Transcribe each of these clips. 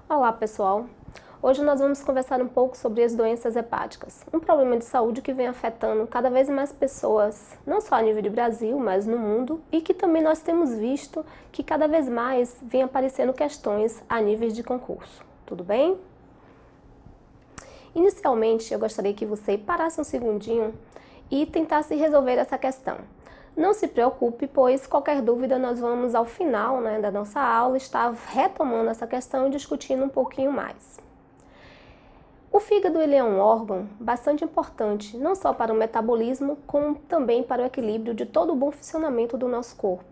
Olá pessoal, hoje nós vamos conversar um pouco sobre as doenças hepáticas, um problema de saúde que vem afetando cada vez mais pessoas, não só a nível de Brasil, mas no mundo, e que também nós temos visto que cada vez mais vem aparecendo questões a níveis de concurso, tudo bem? Inicialmente eu gostaria que você parasse um segundinho e tentasse resolver essa questão. Não se preocupe, pois qualquer dúvida nós vamos ao final da nossa aula estar retomando essa questão e discutindo um pouquinho mais. O fígado ele é um órgão bastante importante, não só para o metabolismo, como também para o equilíbrio de todo o bom funcionamento do nosso corpo.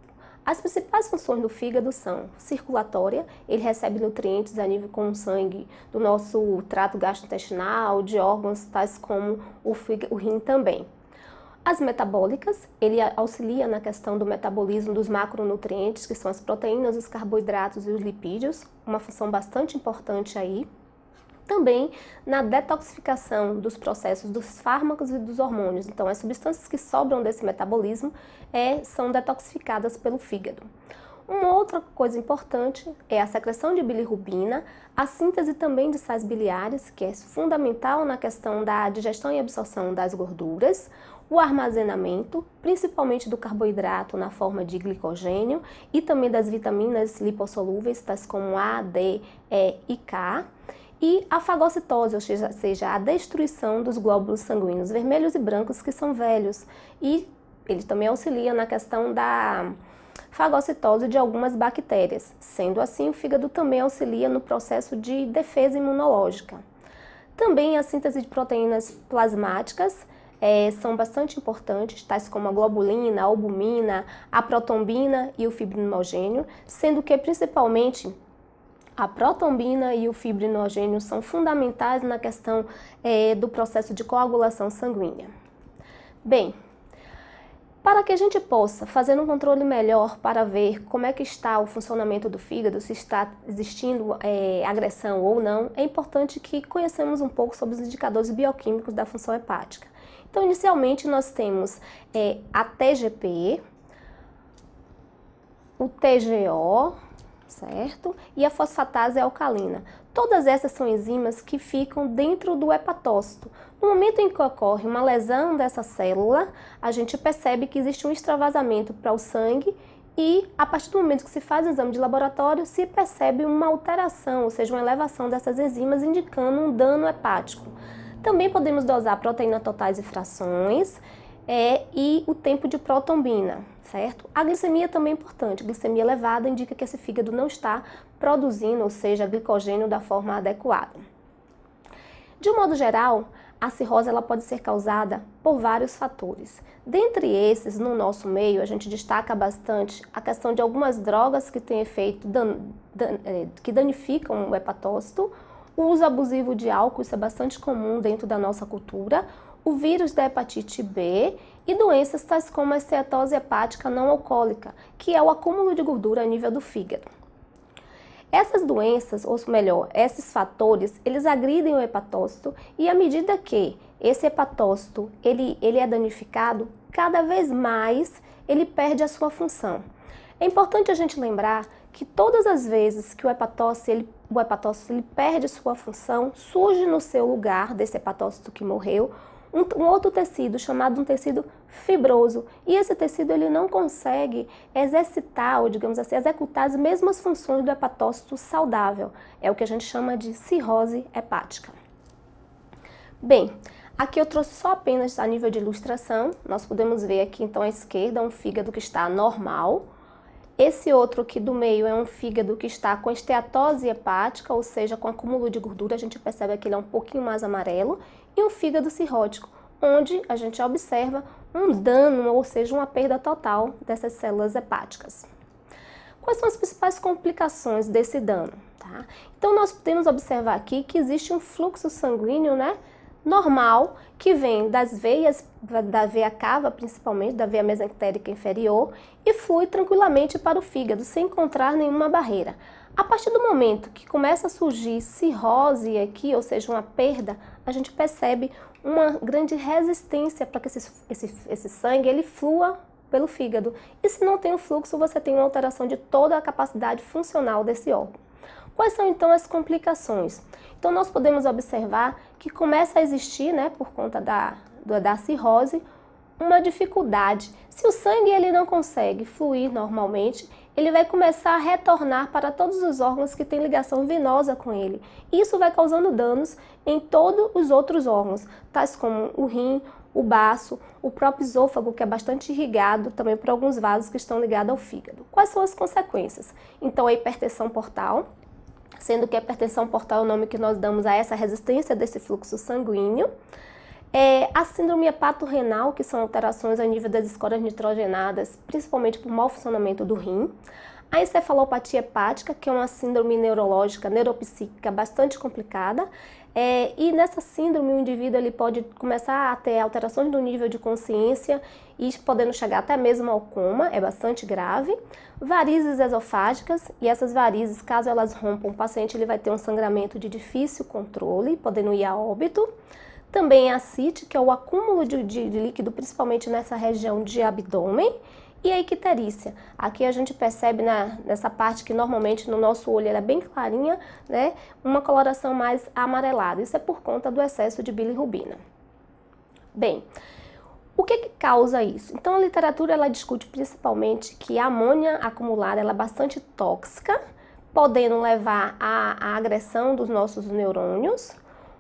As principais funções do fígado são circulatória, ele recebe nutrientes a nível com o sangue do nosso trato gastrointestinal, de órgãos tais como o rim também. As metabólicas, ele auxilia na questão do metabolismo dos macronutrientes, que são as proteínas, os carboidratos e os lipídios, uma função bastante importante aí. Também na detoxificação dos processos dos fármacos e dos hormônios, então as substâncias que sobram desse metabolismo são detoxificadas pelo fígado. Uma outra coisa importante é a secreção de bilirrubina, a síntese também de sais biliares, que é fundamental na questão da digestão e absorção das gorduras, o armazenamento, principalmente do carboidrato na forma de glicogênio e também das vitaminas lipossolúveis, tais como A, D, E e K, e a fagocitose, ou seja, a destruição dos glóbulos sanguíneos vermelhos e brancos que são velhos, e ele também auxilia na questão da fagocitose de algumas bactérias. Sendo assim, o fígado também auxilia no processo de defesa imunológica. Também a síntese de proteínas plasmáticas são bastante importantes, tais como a globulina, a albumina, a protombina e o fibrinogênio, sendo que principalmente a protombina e o fibrinogênio são fundamentais na questão do processo de coagulação sanguínea. Bem, para que a gente possa fazer um controle melhor para ver como é que está o funcionamento do fígado, se está existindo agressão ou não, é importante que conheçamos um pouco sobre os indicadores bioquímicos da função hepática. Então, inicialmente, nós temos a TGP, o TGO, certo? E a fosfatase alcalina. Todas essas são enzimas que ficam dentro do hepatócito. No momento em que ocorre uma lesão dessa célula, a gente percebe que existe um extravasamento para o sangue e, a partir do momento que se faz o exame de laboratório, se percebe uma alteração, ou seja, uma elevação dessas enzimas, indicando um dano hepático. Também podemos dosar proteínas totais e frações e o tempo de protombina, certo? A glicemia também é importante. Glicemia elevada indica que esse fígado não está produzindo, ou seja, glicogênio da forma adequada. De um modo geral, a cirrose ela pode ser causada por vários fatores. Dentre esses, no nosso meio, a gente destaca bastante a questão de algumas drogas que têm efeito que danificam o hepatócito, o uso abusivo de álcool, isso é bastante comum dentro da nossa cultura, o vírus da hepatite B e doenças tais como a esteatose hepática não alcoólica, que é o acúmulo de gordura a nível do fígado. Essas doenças, ou melhor, esses fatores, eles agridem o hepatócito e à medida que esse hepatócito ele é danificado, cada vez mais ele perde a sua função. É importante a gente lembrar que todas as vezes que o hepatócito ele perde sua função, surge no seu lugar desse hepatócito que morreu, um outro tecido chamado um tecido fibroso, e esse tecido ele não consegue exercitar, ou digamos assim, executar as mesmas funções do hepatócito saudável. É o que a gente chama de cirrose hepática. Bem, aqui eu trouxe só apenas a nível de ilustração. Nós podemos ver aqui então à esquerda um fígado que está normal. Esse outro aqui do meio é um fígado que está com esteatose hepática, ou seja, com acúmulo de gordura, a gente percebe que ele é um pouquinho mais amarelo, e um fígado cirrótico, onde a gente observa um dano, ou seja, uma perda total dessas células hepáticas. Quais são as principais complicações desse dano? Tá? Então, nós podemos observar aqui que existe um fluxo sanguíneo, normal, que vem das veias, da veia cava principalmente, da veia mesentérica inferior, e flui tranquilamente para o fígado, sem encontrar nenhuma barreira. A partir do momento que começa a surgir cirrose aqui, ou seja, uma perda, a gente percebe uma grande resistência para que esse sangue ele flua pelo fígado. E se não tem o fluxo, você tem uma alteração de toda a capacidade funcional desse órgão. Quais são então as complicações? Então nós podemos observar que começa a existir, né, por conta da cirrose, uma dificuldade. Se o sangue ele não consegue fluir normalmente, ele vai começar a retornar para todos os órgãos que têm ligação venosa com ele. Isso vai causando danos em todos os outros órgãos, tais como o rim, o baço, o próprio esôfago, que é bastante irrigado também por alguns vasos que estão ligados ao fígado. Quais são as consequências? Então, a hipertensão portal, sendo que a hipertensão portal é o nome que nós damos a essa resistência desse fluxo sanguíneo. A síndrome hepatorrenal, que são alterações a nível das escórias nitrogenadas, principalmente por mau funcionamento do rim. A encefalopatia hepática, que é uma síndrome neurológica, neuropsíquica bastante complicada. E nessa síndrome o indivíduo ele pode começar a ter alterações do nível de consciência e podendo chegar até mesmo ao coma, é bastante grave. Varizes esofágicas, e essas varizes, caso elas rompam, o paciente ele vai ter um sangramento de difícil controle, podendo ir a óbito. Também a ascite, que é o acúmulo de líquido, principalmente nessa região de abdômen. E a icterícia. Aqui a gente percebe nessa parte que normalmente no nosso olho ela é bem clarinha, né? Uma coloração mais amarelada. Isso é por conta do excesso de bilirrubina. Bem, o que causa isso? Então a literatura ela discute principalmente que a amônia acumulada ela é bastante tóxica, podendo levar à agressão dos nossos neurônios.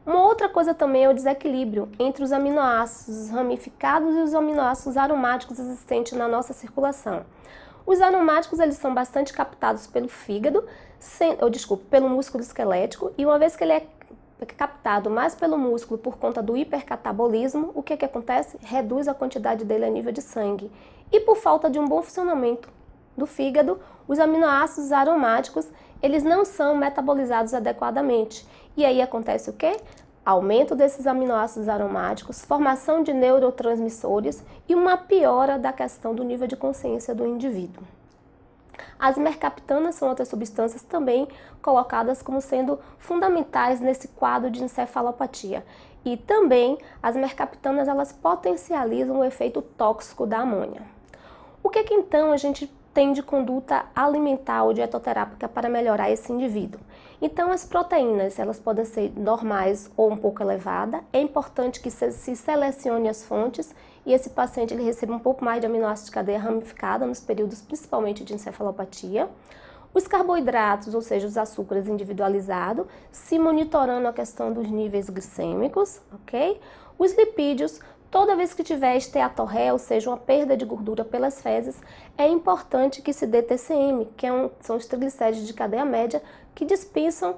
Uma outra coisa também é o desequilíbrio entre os aminoácidos ramificados e os aminoácidos aromáticos existentes na nossa circulação. Os aromáticos eles são bastante captados pelo fígado, pelo músculo esquelético, e uma vez que ele é captado mais pelo músculo por conta do hipercatabolismo, o que acontece? Reduz a quantidade dele a nível de sangue. E por falta de um bom funcionamento do fígado, os aminoácidos aromáticos eles não são metabolizados adequadamente. E aí acontece o quê? Aumento desses aminoácidos aromáticos, formação de neurotransmissores e uma piora da questão do nível de consciência do indivíduo. As mercaptanas são outras substâncias também colocadas como sendo fundamentais nesse quadro de encefalopatia. E também as mercaptanas elas potencializam o efeito tóxico da amônia. O que então a gente tem de conduta alimentar ou dietoterápica para melhorar esse indivíduo? Então as proteínas, elas podem ser normais ou um pouco elevadas. É importante que se selecione as fontes e esse paciente ele receba um pouco mais de aminoácidos de cadeia ramificada nos períodos principalmente de encefalopatia. Os carboidratos, ou seja, os açúcares individualizados, se monitorando a questão dos níveis glicêmicos, ok? Os lipídios, toda vez que tiver esteatorreia, ou seja, uma perda de gordura pelas fezes, é importante que se dê TCM, que são os triglicéridos de cadeia média, que dispensam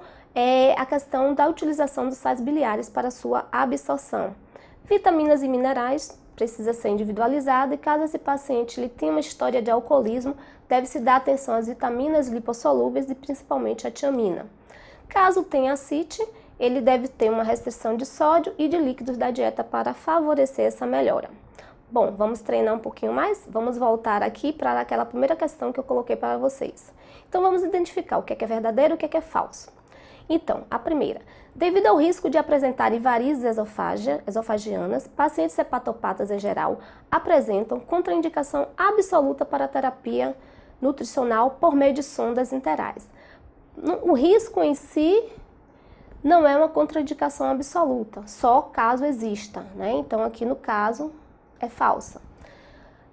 a questão da utilização dos sais biliares para sua absorção. Vitaminas e minerais precisa ser individualizado e caso esse paciente ele tenha uma história de alcoolismo, deve-se dar atenção às vitaminas lipossolúveis e principalmente a tiamina. Caso tenha ascite, ele deve ter uma restrição de sódio e de líquidos da dieta para favorecer essa melhora. Bom, vamos treinar um pouquinho mais? Vamos voltar aqui para aquela primeira questão que eu coloquei para vocês. Então vamos identificar o que é verdadeiro e o que é falso. Então, a primeira, devido ao risco de apresentarem varizes esofagianas, pacientes hepatopatas em geral apresentam contraindicação absoluta para a terapia nutricional por meio de sondas interais. O risco em si não é uma contraindicação absoluta, só caso exista, né? Então aqui no caso é falsa.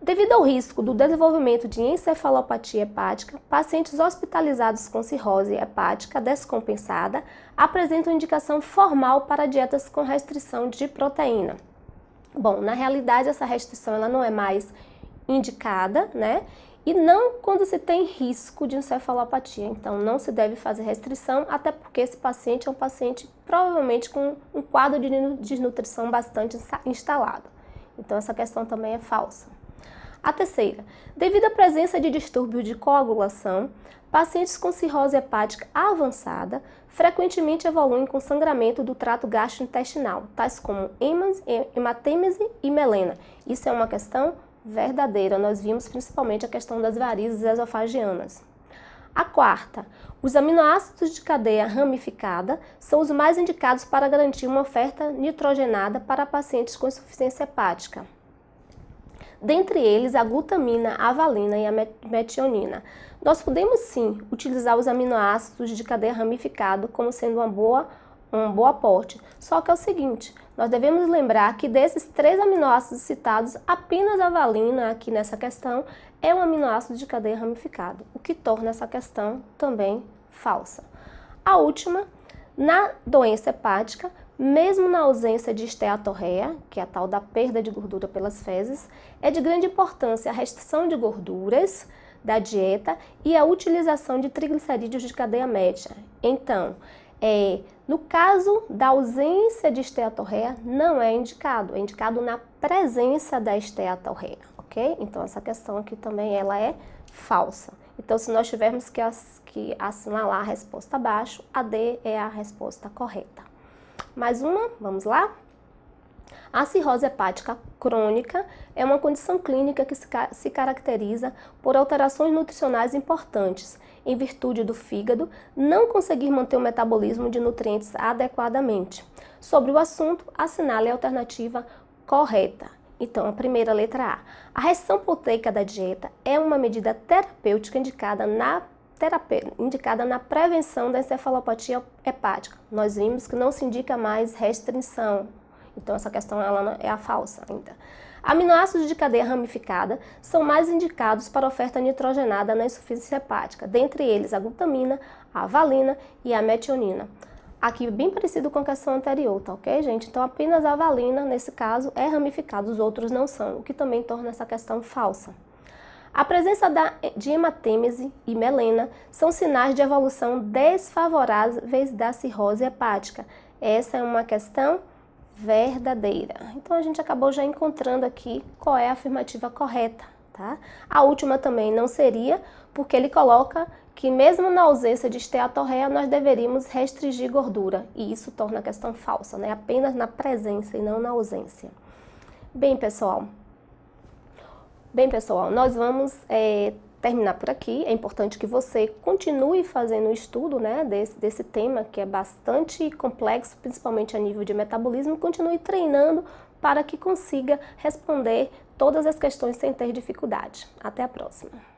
Devido ao risco do desenvolvimento de encefalopatia hepática, pacientes hospitalizados com cirrose hepática descompensada apresentam indicação formal para dietas com restrição de proteína. Bom, na realidade essa restrição ela não é mais indicada, né? E não quando se tem risco de encefalopatia. Então não se deve fazer restrição, até porque esse paciente é um paciente provavelmente com um quadro de desnutrição bastante instalado. Então essa questão também é falsa. A terceira, devido à presença de distúrbios de coagulação, pacientes com cirrose hepática avançada frequentemente evoluem com sangramento do trato gastrointestinal, tais como hematêmese e melena. Isso é uma questão verdadeira, nós vimos principalmente a questão das varizes esofagianas. A quarta, os aminoácidos de cadeia ramificada são os mais indicados para garantir uma oferta nitrogenada para pacientes com insuficiência hepática. Dentre eles, a glutamina, a valina e a metionina. Nós podemos sim utilizar os aminoácidos de cadeia ramificada como sendo um bom aporte. Só que é o seguinte, nós devemos lembrar que desses 3 aminoácidos citados, apenas a valina aqui nessa questão é um aminoácido de cadeia ramificada, o que torna essa questão também falsa. A última, na doença hepática, mesmo na ausência de esteatorreia, que é a tal da perda de gordura pelas fezes, é de grande importância a restrição de gorduras da dieta e a utilização de triglicerídeos de cadeia média. Então, no caso da ausência de esteatorreia, não é indicado, é indicado na presença da esteatorreia, ok? Então, essa questão aqui também ela é falsa. Então, se nós tivermos que assinalar a resposta abaixo, a D é a resposta correta. Mais uma, vamos lá? A cirrose hepática crônica é uma condição clínica que se caracteriza por alterações nutricionais importantes, em virtude do fígado não conseguir manter o metabolismo de nutrientes adequadamente. Sobre o assunto, assinale a alternativa correta. Então, a primeira letra A. A restrição proteica da dieta é uma medida terapêutica indicada na prevenção da encefalopatia hepática. Nós vimos que não se indica mais restrição. Então, essa questão ela é a falsa ainda. Aminoácidos de cadeia ramificada são mais indicados para oferta nitrogenada na insuficiência hepática, dentre eles a glutamina, a valina e a metionina. Aqui bem parecido com a questão anterior, tá ok, gente? Então, apenas a valina, nesse caso, é ramificada, os outros não são, o que também torna essa questão falsa. A presença de hematêmese e melena são sinais de evolução desfavoráveis da cirrose hepática. Essa é uma questão verdadeira. Então, a gente acabou já encontrando aqui qual é a afirmativa correta, tá? A última também não seria, porque ele coloca que mesmo na ausência de esteatorreia, nós deveríamos restringir gordura, e isso torna a questão falsa, né? Apenas na presença e não na ausência. Bem, pessoal, nós vamos terminar por aqui. É importante que você continue fazendo o estudo, né, desse tema que é bastante complexo, principalmente a nível de metabolismo. Continue treinando para que consiga responder todas as questões sem ter dificuldade. Até a próxima!